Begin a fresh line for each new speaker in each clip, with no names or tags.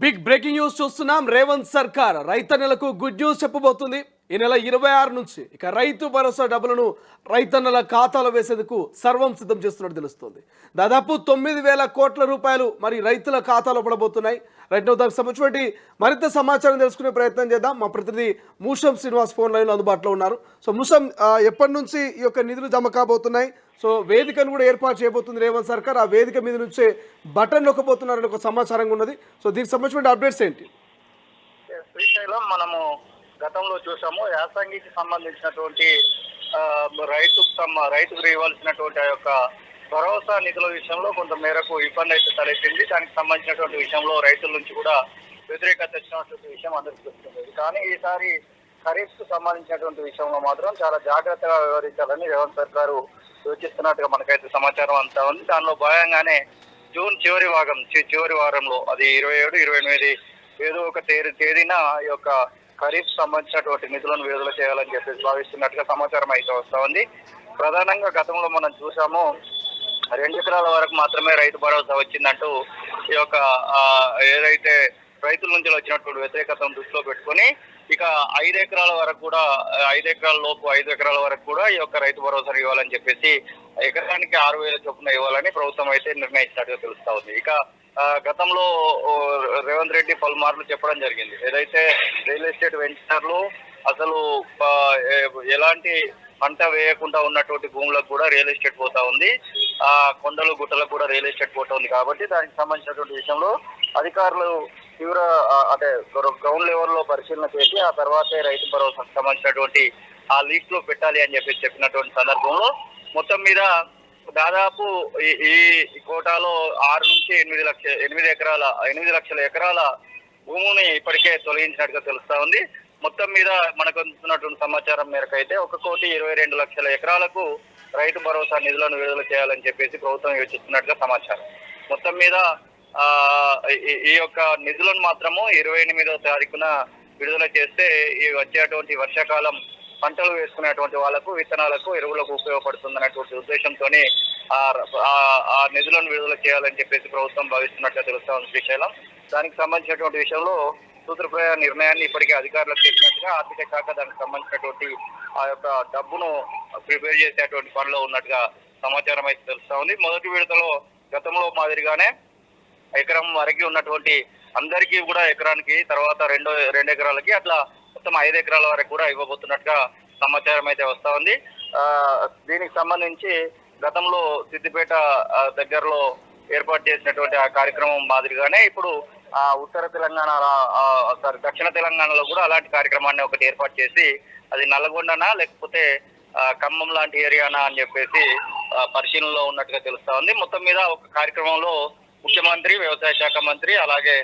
Big breaking news చూస్తున్నాం. రేవంత్ సర్కార్ రైతన్నలకు గుడ్ న్యూస్ చెప్పబోతుంది. ఈ నెల 26 నుంచి ఇక రైతు భరోసా డబ్బులను రైతన్నల ఖాతాలో వేసేందుకు సర్వం సిద్ధం చేస్తున్నట్టు తెలుస్తుంది. దాదాపు 9,000 కోట్ల రూపాయలు మరి రైతుల ఖాతాలో పడబోతున్నాయి. రైట్ నౌ దానికి సంబంధించి మరింత సమాచారం తెలుసుకునే ప్రయత్నం చేద్దాం. మా ప్రతినిధి మూషం శ్రీనివాస్ ఫోన్ లైన్లో అందుబాటులో ఉన్నారు. సో మూషం, ఎప్పటి నుంచి ఈ యొక్క నిధులు జమ కాబోతున్నాయి? సో వేదికను కూడా ఏర్పాటు చేయబోతుంది రేవంత్ సర్కార్. ఆ వేదిక మీద నుంచే బటన్ నొక్కబోతున్నారని ఒక సమాచారంగా ఉన్నది. సో దీనికి సంబంధించిన అప్డేట్స్ ఏంటి?
శ్రీశైలం మనము గతంలో చూసాము. యాసంగికి సంబంధించినటువంటి రైతుకు ఇవ్వాల్సినటువంటి ఆ యొక్క భరోసా నిధుల విషయంలో కొంత మేరకు ఇబ్బంది అయితే తలెత్తింది. దానికి సంబంధించినటువంటి విషయంలో రైతుల నుంచి కూడా వ్యతిరేకత వచ్చినటువంటి విషయం అందరికీ తెలుస్తుంది. కానీ ఈసారి ఖరీఫ్ కు సంబంధించినటువంటి విషయంలో మాత్రం చాలా జాగ్రత్తగా వ్యవహరించాలని రేవంత్ సర్కారు యోచిస్తున్నట్టుగా మనకైతే సమాచారం అంతా ఉంది. దానిలో భాగంగానే జూన్ చివరి వారంలో అది 27, 28 ఏదో ఒక తేదీన ఈ యొక్క ఖరీఫ్ సంబంధించినటువంటి నిధులను విడుదల చేయాలని చెప్పేసి భావిస్తున్నట్టుగా సమాచారం అయితే వస్తా ఉంది. ప్రధానంగా గతంలో మనం చూసాము, 2 ఎకరాల వరకు మాత్రమే రైతు భరోసా వచ్చిందంటూ ఈ యొక్క ఏదైతే రైతుల నుంచి వచ్చినటువంటి వ్యతిరేకతను దృష్టిలో పెట్టుకొని ఇక 5 ఎకరాల వరకు కూడా 5 ఎకరాల లోపు 5 ఎకరాల వరకు కూడా ఈ యొక్క రైతు భరోసా ఇవ్వాలని చెప్పేసి ఎకరానికి 6,000 చొప్పున ఇవ్వాలని ప్రభుత్వం అయితే నిర్ణయించినట్టుగా తెలుస్తా ఉంది. ఇక గతంలో రేవంత్ రెడ్డి పలుమార్లు చెప్పడం జరిగింది, ఏదైతే రియల్ ఎస్టేట్ వెంచర్లు అసలు ఎలాంటి పంట వేయకుండా ఉన్నటువంటి భూములకు కూడా రియల్ ఎస్టేట్ పోతా ఉంది, ఆ కొండలు గుట్టలకు కూడా రియల్ ఎస్టేట్ పోతా ఉంది. కాబట్టి దానికి సంబంధించినటువంటి విషయంలో అధికారులు తీవ్ర గ్రౌండ్ లెవెల్ లో పరిశీలన చేసి ఆ తర్వాతే రైతు భరోసాకు సంబంధించినటువంటి ఆ లిస్ట్ లో పెట్టాలి అని చెప్పినటువంటి సందర్భంలో మొత్తం మీద దాదాపు ఈ కోటాలో 6 నుంచి 8 లక్షల ఎకరాల భూమిని ఇప్పటికే తొలగించినట్టుగా తెలుస్తా ఉంది. మొత్తం మీద మనకు అందుతున్నటువంటి సమాచారం మేరకు అయితే 1,22,00,000 ఎకరాలకు రైతు భరోసా నిధులను విడుదల చేయాలని చెప్పేసి ప్రభుత్వం యోచిస్తున్నట్టుగా సమాచారం. మొత్తం మీద ఈ యొక్క నిధులను మాత్రము 28వ తారీఖున విడుదల చేస్తే ఈ వచ్చేటువంటి వర్షాకాలం పంటలు వేసుకునేటువంటి వాళ్లకు విత్తనాలకు ఎరువులకు ఉపయోగపడుతుందనేటువంటి ఉద్దేశంతోనే ఆ నిధులను విడుదల చేయాలని చెప్పేసి ప్రభుత్వం భావిస్తున్నట్టుగా తెలుస్తా ఉంది శ్రీశైలం. దానికి సంబంధించినటువంటి విషయంలో సూత్రప్రాయ నిర్ణయాన్ని ఇప్పటికే అధికారులకు చెప్పినట్టుగా ఆర్థిక శాఖ దానికి సంబంధించినటువంటి ఆ యొక్క డబ్బును ప్రిపేర్ చేసేటువంటి పనిలో ఉన్నట్టుగా సమాచారం అయితే తెలుస్తా ఉంది. మొదటి విడతలో గతంలో మాదిరిగానే ఎకరం వరకు ఉన్నటువంటి అందరికీ కూడా ఎకరానికి, తర్వాత 2 ఎకరాలకి అట్లా మొత్తం 5 ఎకరాల వరకు కూడా ఇవ్వబోతున్నట్టుగా సమాచారం అయితే వస్తా ఉంది. దీనికి సంబంధించి గతంలో సిద్దిపేట దగ్గరలో ఏర్పాటు చేసినటువంటి ఆ కార్యక్రమం మాదిరిగానే ఇప్పుడు ఉత్తర తెలంగాణ దక్షిణ తెలంగాణలో కూడా అలాంటి కార్యక్రమాన్ని ఒకటి ఏర్పాటు చేసి అది నల్లగొండనా లేకపోతే ఖమ్మం లాంటి ఏరియానా అని చెప్పేసి పరిశీలనలో ఉన్నట్టుగా తెలుస్తా ఉంది. మొత్తం మీద ఒక కార్యక్రమంలో ముఖ్యమంత్రి, వ్యవసాయ శాఖ మంత్రి, అలాగే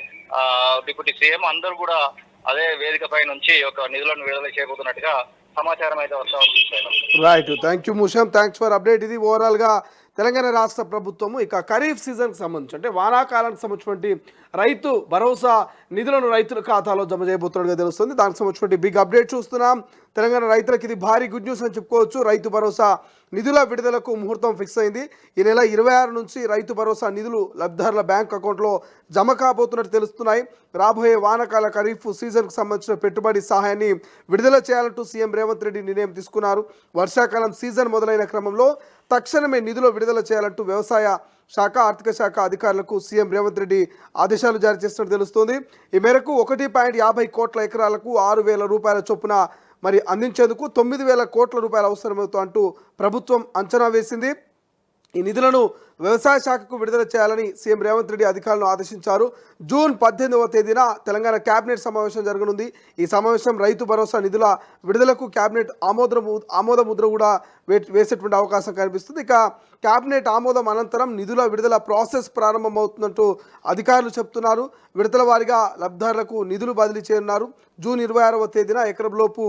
డిప్యూటీ సీఎం అందరూ కూడా అదే వేదికపై నుంచి ఒక నిధులను విడుదల చేయబోతున్నట్టుగా సమాచారం అయితే వస్తా ఉంది.
Right, thank you Musham, thanks for update. ఇది ఓవరాల్ గా తెలంగాణ రాష్ట్ర ప్రభుత్వము ఇక ఖరీఫ్ సీజన్కి సంబంధించి అంటే వానాకాలానికి సంబంధించినటువంటి రైతు భరోసా నిధులను రైతుల ఖాతాలో జమ చేయబోతున్నట్టుగా తెలుస్తుంది. దానికి సంబంధించినటువంటి బిగ్ అప్డేట్ చూస్తున్నాం. తెలంగాణ రైతులకు ఇది భారీ గుడ్ న్యూస్ అని చెప్పుకోవచ్చు. రైతు భరోసా నిధుల విడుదలకు ముహూర్తం ఫిక్స్ అయింది. ఈ నెల 26 నుంచి రైతు భరోసా నిధులు లబ్ధిదారుల బ్యాంక్ అకౌంట్లో జమ కాబోతున్నట్టు తెలుస్తున్నాయి. రాబోయే వానాకాల ఖరీఫ్ సీజన్కు సంబంధించిన పెట్టుబడి సహాయాన్ని విడుదల చేయాలంటూ సీఎం రేవంత్ రెడ్డి నిర్ణయం తీసుకున్నారు. వర్షాకాలం సీజన్ మొదలైన క్రమంలో తక్షణమే నిధులు విడుదల చేయాలంటూ వ్యవసాయ శాఖ, ఆర్థిక శాఖ అధికారులకు సీఎం రేవంత్ రెడ్డి ఆదేశాలు జారీ చేసినట్టు తెలుస్తోంది. ఈ మేరకు 1.50 కోట్ల ఎకరాలకు 6,000 రూపాయల చొప్పున మరి అందించేందుకు 9,000 కోట్ల రూపాయలు అవసరమవుతూ అంటూ ప్రభుత్వం అంచనా వేసింది. ఈ నిధులను వ్యవసాయ శాఖకు విడుదల చేయాలని సీఎం రేవంత్ రెడ్డి అధికారులను ఆదేశించారు. జూన్ 18వ తేదీన తెలంగాణ కేబినెట్ సమావేశం జరగనుంది. ఈ సమావేశం రైతు భరోసా నిధుల విడుదలకు కేబినెట్ ఆమోద ముద్ర కూడా వేసేటువంటి అవకాశం కనిపిస్తుంది. ఇక కేబినెట్ ఆమోదం అనంతరం నిధుల విడుదల ప్రాసెస్ ప్రారంభమవుతుందంటూ అధికారులు చెప్తున్నారు. విడతల వారీగా లబ్ధిదారులకు నిధులు బదిలీ చేయనున్నారు. జూన్ 26వ తేదీన ఎకరంలోపు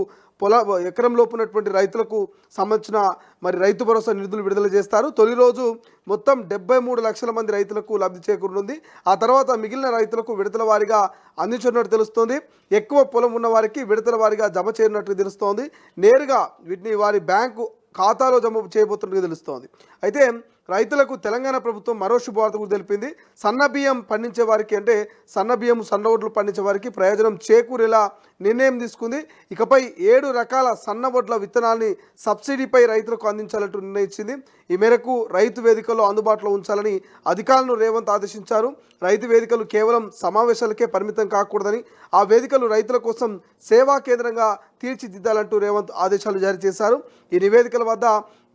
ఉన్నటువంటి రైతులకు సంబంధించిన మరి రైతు భరోసా నిధులు విడుదల చేస్తారు. తొలి రోజు మొత్తం 73 లక్షల మంది రైతులకు లబ్ధి చేకూరనుంది. ఆ తర్వాత మిగిలిన రైతులకు విడతల వారీగా అందించినట్టు తెలుస్తోంది. ఎక్కువ పొలం ఉన్న వారికి విడతల వారీగా జమ చేయనున్నట్టు తెలుస్తోంది. నేరుగా వీటిని వారి బ్యాంకు ఖాతాలో జమ చేయబోతున్నట్టుగా తెలుస్తోంది. అయితే రైతులకు తెలంగాణ ప్రభుత్వం మరో శుభవార్త కూడా తెలిపింది. సన్న బియ్యం పండించే వారికి అంటే సన్న బియ్యం సన్న వడ్లు పండించే వారికి ప్రయోజనం చేకూరేలా నిర్ణయం తీసుకుంది. ఇకపై 7 రకాల సన్న వడ్ల విత్తనాల్ని సబ్సిడీపై రైతులకు అందించాలంటూ నిర్ణయించింది. ఈ మేరకు రైతు వేదికల్లో అందుబాటులో ఉంచాలని అధికారులను రేవంత్ ఆదేశించారు. రైతు వేదికలు కేవలం సమావేశాలకే పరిమితం కాకూడదని, ఆ వేదికలు రైతుల కోసం సేవా కేంద్రంగా తీర్చిదిద్దాలంటూ రేవంత్ ఆదేశాలు జారీ చేశారు. ఈ నివేదికల వద్ద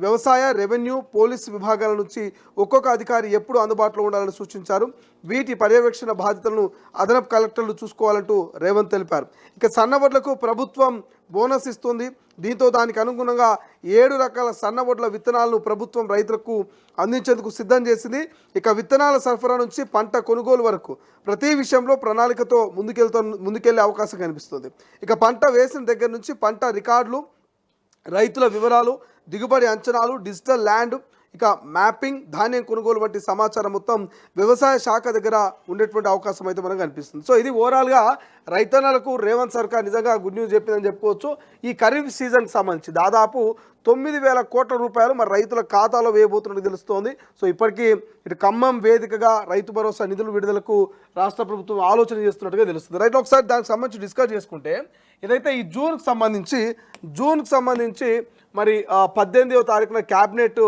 వ్యవసాయ, రెవెన్యూ, పోలీసు విభాగాల నుంచి ఒక్కొక్క అధికారి ఎప్పుడు అందుబాటులో ఉండాలని సూచించారు. వీటి పర్యవేక్షణ బాధ్యతలను అదనపు కలెక్టర్లు చూసుకోవాలంటూ రేవంత్ తెలిపారు. ఇక సన్నవడ్లకు ప్రభుత్వం బోనస్ ఇస్తుంది. దీంతో దానికి అనుగుణంగా 7 రకాల సన్నవడ్ల విత్తనాలను ప్రభుత్వం రైతులకు అందించేందుకు సిద్ధం చేసింది. ఇక విత్తనాల సరఫరా నుంచి పంట కొనుగోలు వరకు ప్రతి విషయంలో ప్రణాళికతో ముందుకెళ్లే అవకాశం కనిపిస్తుంది. ఇక పంట వేసిన దగ్గర నుంచి పంట రికార్డులు, రైతుల వివరాలు, దిగుబడి అంచనాలు, డిజిటల్ ల్యాండ్, ఇక మ్యాపింగ్, ధాన్యం కొనుగోలు వంటి సమాచారం మొత్తం వ్యవసాయ శాఖ దగ్గర ఉండేటువంటి అవకాశం అయితే మనకు కనిపిస్తుంది. సో ఇది ఓవరాల్గా రైతన్నలకు రేవంత్ సర్కార్ నిజంగా గుడ్ న్యూస్ చెప్పిందని చెప్పుకోవచ్చు. ఈ ఖరీఫ్ సీజన్కి సంబంధించి దాదాపు 9,000 కోట్ల రూపాయలు మరి రైతుల ఖాతాలో వేయబోతున్నట్టు తెలుస్తోంది. సో ఇప్పటికీ ఇటు ఖమ్మం వేదికగా రైతు భరోసా నిధుల విడుదలకు రాష్ట్ర ప్రభుత్వం ఆలోచన చేస్తున్నట్టుగా తెలుస్తుంది. రైట్, ఒకసారి దానికి సంబంధించి డిస్కస్ చేసుకుంటే ఏదైతే ఈ జూన్కి సంబంధించి మరి 18వ తారీఖున క్యాబినెట్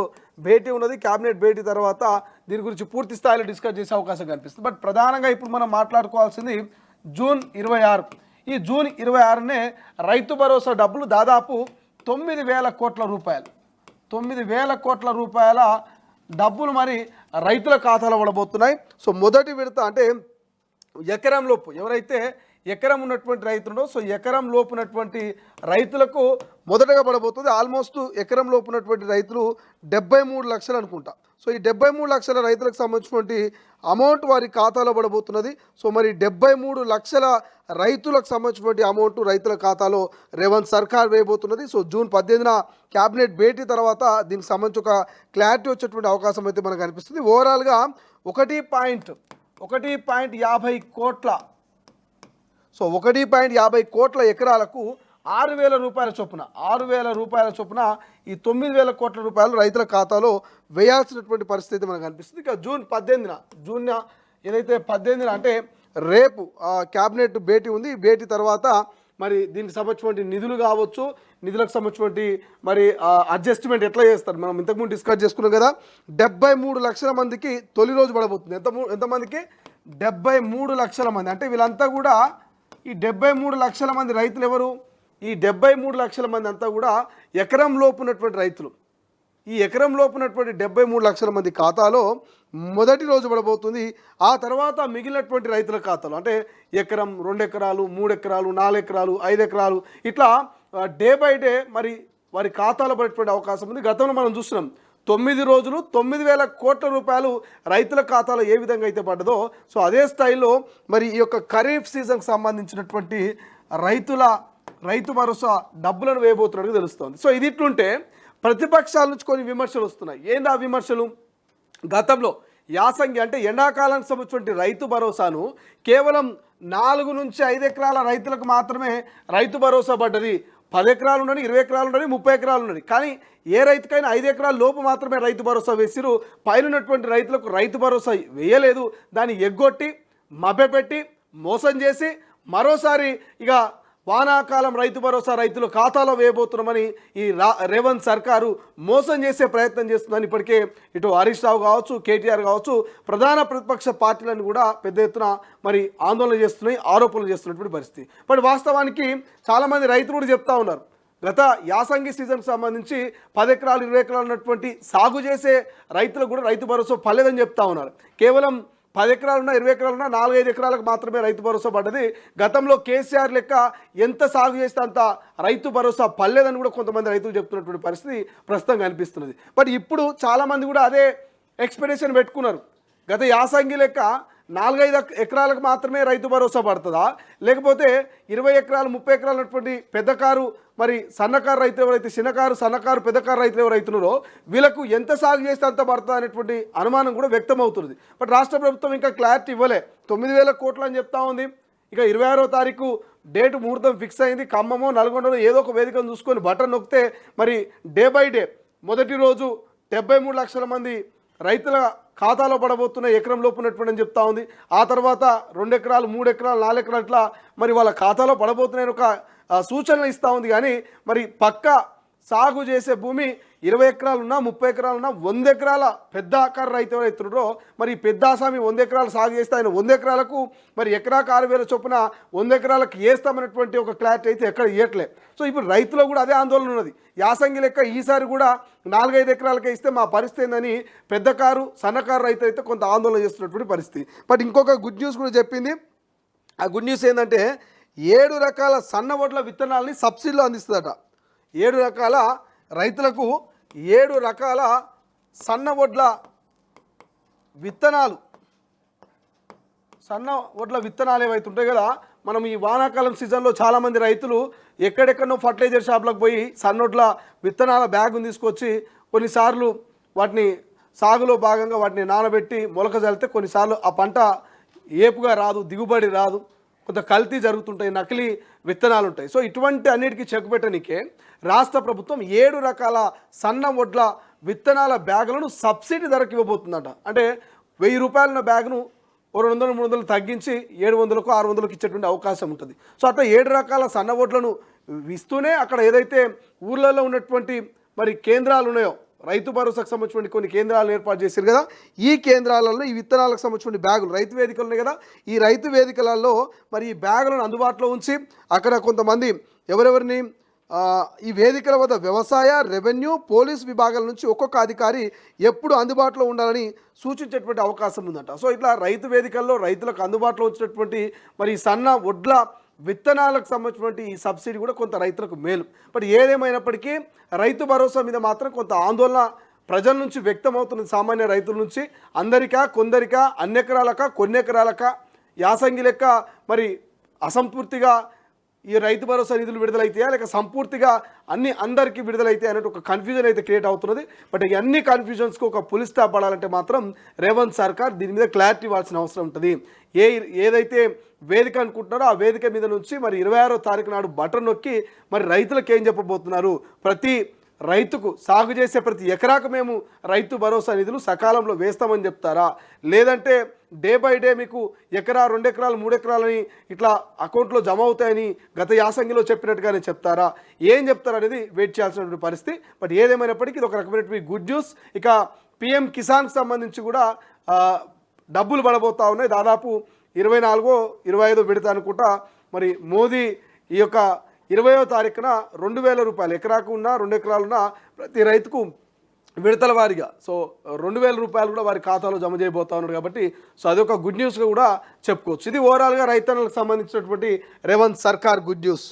భేటీ ఉన్నది. క్యాబినెట్ భేటీ తర్వాత దీని గురించి పూర్తి స్థాయిలో డిస్కస్ చేసే అవకాశం కనిపిస్తుంది. బట్ ప్రధానంగా ఇప్పుడు మనం మాట్లాడుకోవాల్సింది జూన్ 26. ఈ జూన్ 26నే రైతు భరోసా డబ్బులు దాదాపు 9,000 కోట్ల రూపాయలు 9,000 కోట్ల రూపాయల డబ్బులు మరి రైతుల ఖాతాలో పడబోతున్నాయి. సో మొదటి విడత అంటే ఎకరం లోపు ఎవరైతే ఎకరం ఉన్నటువంటి రైతులు, సో ఎకరం లోపు ఉన్నటువంటి రైతులకు మొదటగా పడబోతుంది. ఆల్మోస్ట్ ఎకరం లోపు ఉన్నటువంటి రైతులు 73 లక్షలు అనుకుంటా. సో ఈ 73 లక్షల రైతులకు సంబంధించినటువంటి అమౌంట్ వారి ఖాతాలో పడబోతున్నది. సో మరి 73 లక్షల రైతులకు సంబంధించినటువంటి అమౌంట్ రైతుల ఖాతాలో రేవంత్ సర్కార్ వేయబోతున్నది. సో జూన్ 18న క్యాబినెట్ భేటీ తర్వాత దీనికి సంబంధించి ఒక క్లారిటీ వచ్చేటువంటి అవకాశం అయితే మనకు కనిపిస్తుంది. ఓవరాల్గా 1.50 కోట్ల, సో 1.50 కోట్ల ఎకరాలకు 6,000 రూపాయల చొప్పున ఈ 9,000 కోట్ల రూపాయలు రైతుల ఖాతాలో వేయాల్సినటువంటి పరిస్థితి మనకు కనిపిస్తుంది. ఇక జూన్ 18న ఏదైతే 18న అంటే రేపు క్యాబినెట్ భేటీ ఉంది. ఈ భేటీ తర్వాత మరి దీనికి సంబంధించినటువంటి నిధులు కావచ్చు, నిధులకు సంబంధించినటువంటి మరి అడ్జస్ట్మెంట్ ఎట్లా చేస్తారు మనం ఇంతకుముందు డిస్కస్ చేసుకున్నాం కదా. 73 లక్షల మందికి తొలి రోజు పడబోతుంది. ఎంతమందికి? 73 లక్షల మంది. అంటే వీళ్ళంతా కూడా ఈ 73 లక్షల మంది రైతులు ఎవరు? ఈ 73 లక్షల మంది అంతా కూడా ఎకరం లోపు ఉన్నటువంటి రైతులు. ఈ ఎకరం లోపు ఉన్నటువంటి 73 లక్షల మంది ఖాతాలో మొదటి రోజు పడబోతుంది. ఆ తర్వాత మిగిలినటువంటి రైతుల ఖాతాలో అంటే ఎకరం, 2 ఎకరాలు, 3 ఎకరాలు, 4 ఎకరాలు, 5 ఎకరాలు ఇట్లా డే బై డే మరి వారి ఖాతాలో పడేటువంటి అవకాశం ఉంది. గతంలో మనం చూస్తున్నాం 9 రోజులు 9,000 కోట్ల రూపాయలు రైతుల ఖాతాలో ఏ విధంగా అయితే పడ్డదో, సో అదే స్థాయిలో మరి ఈ యొక్క ఖరీఫ్ సీజన్కి సంబంధించినటువంటి రైతు భరోసా డబ్బులను వేయబోతున్నట్టు తెలుస్తోంది. సో ఇది ఇట్లుంటే ప్రతిపక్షాల నుంచి కొన్ని విమర్శలు వస్తున్నాయి. ఏంది ఆ విమర్శలు? గతంలో యాసంగి అంటే ఎండాకాలానికి సంబంధించినటువంటి రైతు భరోసాను కేవలం 4 నుంచి 5 ఎకరాల రైతులకు మాత్రమే రైతు భరోసా పడ్డది. 10 ఎకరాలు ఉన్నది, 20 ఎకరాలు ఉన్నది, 30 ఎకరాలు ఉన్నది. కానీ ఏ రైతుకైనా 5 ఎకరాల లోపు మాత్రమే రైతు భరోసా వేసిరు. పైన ఉన్నటువంటి రైతులకు రైతు భరోసా వేయలేదు. దాన్ని ఎగ్గొట్టి మభ్యపెట్టి మోసం చేసి మరోసారి ఇక వానాకాలం రైతు భరోసా రైతుల ఖాతాలో వేయబోతున్నామని ఈ రేవంత్ సర్కారు మోసం చేసే ప్రయత్నం చేస్తుందని ఇప్పటికే ఇటు హరీష్ రావు కావచ్చు, కేటీఆర్ కావచ్చు, ప్రధాన ప్రతిపక్ష పార్టీలను కూడా పెద్ద ఎత్తున మరి ఆందోళన చేస్తున్నాయి, ఆరోపణలు చేస్తున్నటువంటి పరిస్థితి. బట్ వాస్తవానికి చాలామంది రైతులు కూడా చెప్తా ఉన్నారు, గత యాసంగి సీజన్కి సంబంధించి 10 ఎకరాలు 20 ఎకరాలు ఉన్నటువంటి సాగు చేసే రైతులకు కూడా రైతు భరోసా పర్లేదని చెప్తా ఉన్నారు. కేవలం 10 ఎకరాలున్నా 20 ఎకరాలున్నా 4-5 ఎకరాలకు మాత్రమే రైతు భరోసా పడ్డది. గతంలో కేసీఆర్ లెక్క ఎంత సాగు చేస్తే అంత రైతు భరోసా పర్లేదని కూడా కొంతమంది రైతులు చెప్తున్నటువంటి పరిస్థితి ప్రస్తుతం కనిపిస్తున్నది. బట్ ఇప్పుడు చాలామంది కూడా అదే ఎక్స్పెక్టేషన్ పెట్టుకున్నారు. గత యాసంగి లెక్క 4-5 ఎకరాలకు మాత్రమే రైతు భరోసా పడుతుందా, లేకపోతే 20 ఎకరాలు 30 ఎకరాలు ఉన్నటువంటి పెద్ద కారు మరి సన్నకారు రైతులు ఎవరైతే సన్నకారు పెద్దకారు రైతులు ఎవరైతున్నారో వీళ్ళకు ఎంత సాగు చేస్తే అంత పడుతుంది అనేటువంటి అనుమానం కూడా వ్యక్తం అవుతుంది. బట్ రాష్ట్ర ప్రభుత్వం ఇంకా క్లారిటీ ఇవ్వలే. 9,000 కోట్లు అని చెప్తా ఉంది. ఇక 26వ తారీఖు డేటు ముహూర్తం ఫిక్స్ అయింది. ఖమ్మమో నల్గొండలో ఏదో ఒక వేదికను చూసుకొని బటన్ నొక్కితే మరి డే బై డే మొదటి రోజు 73 లక్షల మంది రైతుల ఖాతాలో పడబోతున్న ఎకరం లోపు ఉన్నటువంటి అని చెప్తా ఉంది. ఆ తర్వాత 2 ఎకరాలు 3 ఎకరాలు 4 ఎకరాలు అట్లా మరి వాళ్ళ ఖాతాలో పడబోతున్నాయని ఒక సూచనలు ఇస్తూ ఉంది. కానీ మరి పక్క సాగు చేసే భూమి 20 ఎకరాలున్నా 30 ఎకరాలున్నా 100 ఎకరాల పెద్ద ఆకార రైతు ఎవరైతున్నారో మరి పెద్ద ఆసామి 100 ఎకరాలు సాగు చేస్తే ఆయన 100 ఎకరాలకు మరి ఎకరాకు 6,000 చొప్పున 100 ఎకరాలకు వేస్తామన్నటువంటి ఒక క్లారిటీ అయితే ఎక్కడ ఇవ్వట్లే. సో ఇప్పుడు రైతులో కూడా అదే ఆందోళన ఉన్నది. యాసంగి లెక్క ఈసారి కూడా 4-5 ఎకరాలకే ఇస్తే మా పరిస్థితి ఏందని పెద్ద కారు సన్నకారు రైతు అయితే కొంత ఆందోళన చేస్తున్నటువంటి పరిస్థితి. బట్ ఇంకొక గుడ్ న్యూస్ కూడా చెప్పింది. ఆ గుడ్ న్యూస్ ఏంటంటే 7 రకాల సన్న వడ్ల విత్తనాలని సబ్సిడీలో అందిస్తుందట. 7 రకాల రైతులకు 7 రకాల సన్న వడ్ల విత్తనాలు ఏవైతే ఉంటాయి కదా, మనం ఈ వానాకాలం సీజన్లో చాలామంది రైతులు ఎక్కడెక్కడో ఫర్టిలైజర్ షాప్లకు పోయి సన్నొడ్ల విత్తనాల బ్యాగును తీసుకొచ్చి కొన్నిసార్లు వాటిని సాగులో భాగంగా వాటిని నానబెట్టి మొలక చల్లితే కొన్నిసార్లు ఆ పంట ఏపుగా రాదు, దిగుబడి రాదు, కొంత కల్తీ జరుగుతుంటాయి, నకిలీ విత్తనాలు ఉంటాయి. సో ఇటువంటి అన్నిటికీ చెక్ పెట్టడానికే రాష్ట్ర ప్రభుత్వం 7 రకాల సన్న వడ్ల విత్తనాల బ్యాగులను సబ్సిడీ ధరకు ఇవ్వబోతుందట. అంటే 1000 రూపాయల ఉన్న బ్యాగును 200-300 తగ్గించి 700కు 600కు ఇచ్చేటువంటి అవకాశం ఉంటుంది. సో అట్లా 7 రకాల సన్న వడ్లను ఇస్తూనే అక్కడ ఏదైతే ఊర్లలో ఉన్నటువంటి మరి కేంద్రాలు ఉన్నాయో, రైతు భరోసాకు సంబంధించిన కొన్ని కేంద్రాలను ఏర్పాటు చేశారు కదా, ఈ కేంద్రాలలో ఈ విత్తనాలకు సంబంధించిన బ్యాగులు రైతు వేదికలు ఉన్నాయి కదా, ఈ రైతు వేదికలలో మరి ఈ బ్యాగులను అందుబాటులో ఉంచి అక్కడ కొంతమంది ఎవరెవరిని ఈ వేదికల వద్ద వ్యవసాయ, రెవెన్యూ, పోలీస్ విభాగాల నుంచి ఒక్కొక్క అధికారి ఎప్పుడు అందుబాటులో ఉండాలని సూచించేటువంటి అవకాశం ఉందట. సో ఇట్లా రైతు వేదికల్లో రైతులకు అందుబాటులో వచ్చినటువంటి మరి సన్న వడ్ల విత్తనాలకు సంబంధించినటువంటి ఈ సబ్సిడీ కూడా కొంత రైతులకు మేలు. బట్ ఏదేమైనప్పటికీ రైతు భరోసా మీద మాత్రం కొంత ఆందోళన ప్రజల నుంచి వ్యక్తమవుతున్నది. సామాన్య రైతుల నుంచి అందరికా కొందరికా అన్ని ఎకరాలకా కొన్ని ఎకరాలకా యాసంగి లెక్క మరి అసంపూర్తిగా ఈ రైతు భరోసా నిధులు విడుదలైతాయా లేక సంపూర్తిగా అందరికీ విడుదలైతాయి అన్నట్టు ఒక కన్ఫ్యూజన్ అయితే క్రియేట్ అవుతున్నది. బట్ ఈ అన్ని కన్ఫ్యూజన్స్కి ఒక పులి స్టాప్ పడాలంటే మాత్రం రేవంత్ సర్కార్ దీని మీద క్లారిటీ ఇవ్వాల్సిన అవసరం ఉంటుంది. ఏదైతే వేదిక అనుకుంటున్నారో ఆ వేదిక మీద నుంచి మరి 26వ తారీఖు నాడు బటన్ నొక్కి మరి రైతులకు ఏం చెప్పబోతున్నారు, ప్రతి రైతుకు సాగు చేసే ప్రతి ఎకరాకు మేము రైతు భరోసా నిధులు సకాలంలో వేస్తామని చెప్తారా, లేదంటే డే బై డే మీకు ఎకరా 2 ఎకరాలు 3 ఎకరాలని ఇట్లా అకౌంట్లో జమ అవుతాయని గత యాసంగిలో చెప్పినట్టుగానే చెప్తారా, ఏం చెప్తారు అనేది వెయిట్ చేయాల్సినటువంటి పరిస్థితి. బట్ ఏదేమైనప్పటికీ ఇది ఒక రకమైనటువంటి గుడ్ న్యూస్. ఇక పిఎం కిసాన్కి సంబంధించి కూడా డబ్బులు పడబోతా ఉన్నాయి. దాదాపు 24-25 విడత అనుకుంటా మరి మోదీ ఈ యొక్క 20వ తారీఖున 2,000 రూపాయలు ఎకరాకు ఉన్న 2 ఎకరాలున్న ప్రతి రైతుకు విడతల వారిగా సో 2,000 రూపాయలు కూడా వారి ఖాతాలో జమ చేయబోతా ఉన్నారు. కాబట్టి సో అదొక గుడ్ న్యూస్గా కూడా చెప్పుకోవచ్చు. ఇది ఓవరాల్గా రైతన్నలకు సంబంధించినటువంటి రేవంత్ సర్కార్ గుడ్ న్యూస్.